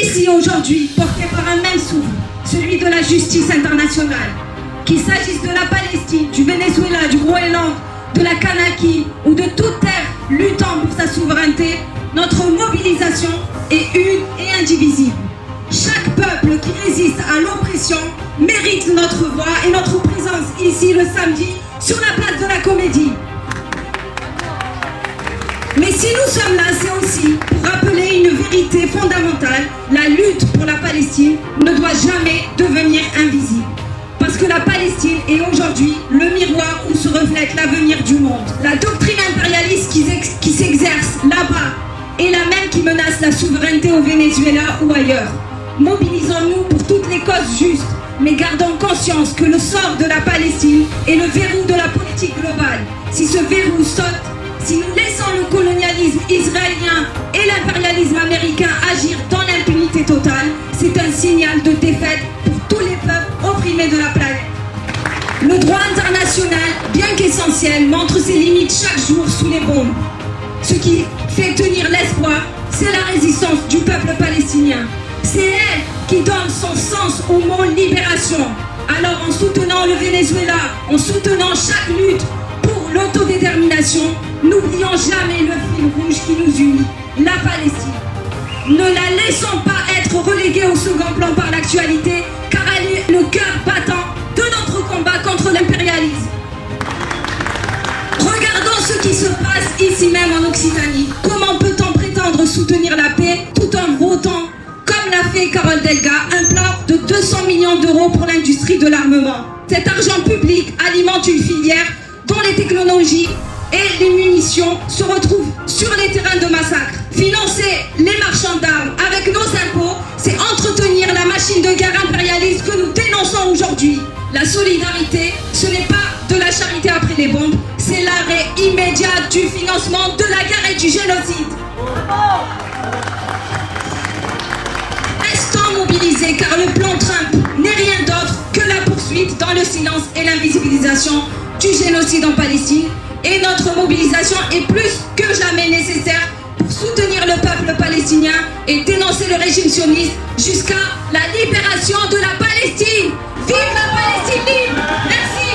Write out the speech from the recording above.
ici aujourd'hui, portés par un même souffle, celui de la justice internationale. Qu'il s'agisse de la Palestine, du Venezuela, du Groenland, de la Kanaki ou de toute terre luttant pour sa souveraineté, notre mobilisation est une et indivisible. Chaque peuple qui résiste à l'oppression mérite notre voix et notre présence ici le samedi sur la place de la Comédie. Mais si nous sommes là, c'est aussi pour rappeler une vérité fondamentale. La lutte pour la Palestine ne doit jamais devenir invisible. Parce que la Palestine est aujourd'hui le miroir où se reflète l'avenir du monde. La doctrine impérialiste qui s'exerce là-bas est la même qui menace la souveraineté au Venezuela ou ailleurs. Mobilisons-nous pour toutes les causes justes, mais gardons conscience que le sort de la Palestine est le verrou de la politique globale. Si ce verrou saute, si nous laissons le colonialisme israélien et l'impérialisme américain agir dans l'impunité totale, c'est un signal de défaite pour tous les peuples opprimés de la planète. Le droit international, bien qu'essentiel, montre ses limites chaque jour sous les bombes. Ce qui fait tenir l'espoir, c'est la résistance du peuple palestinien. C'est elle qui donne son sens au mot libération. Alors en soutenant le Venezuela, en soutenant chaque lutte pour l'autodétermination, n'oublions jamais le fil rouge qui nous unit, la Palestine. Ne la laissons pas être reléguée au second plan par l'actualité, car elle est le cœur battant de notre combat contre l'impérialisme. Regardons ce qui se passe ici même en Occitanie. Comment peut-on prétendre soutenir la paix tout en votant, comme l'a fait Carole Delga, un plan de 200 millions d'euros pour l'industrie de l'armement? Cet argent public alimente une filière dont les technologies et les munitions se retrouvent sur les terrains de massacre. Financer les marchands d'armes avec nos impôts, c'est entretenir la machine de guerre impérialiste que nous dénonçons aujourd'hui. La solidarité, ce n'est pas de la charité après les bombes, c'est l'arrêt immédiat du financement de la guerre et du génocide. Restons mobilisés car le plan Trump n'est rien d'autre que la poursuite dans le silence et l'invisibilisation du génocide en Palestine. Et notre mobilisation est plus que jamais nécessaire pour soutenir le peuple palestinien et dénoncer le régime sioniste jusqu'à la libération de la Palestine. Vive la Palestine libre! Merci.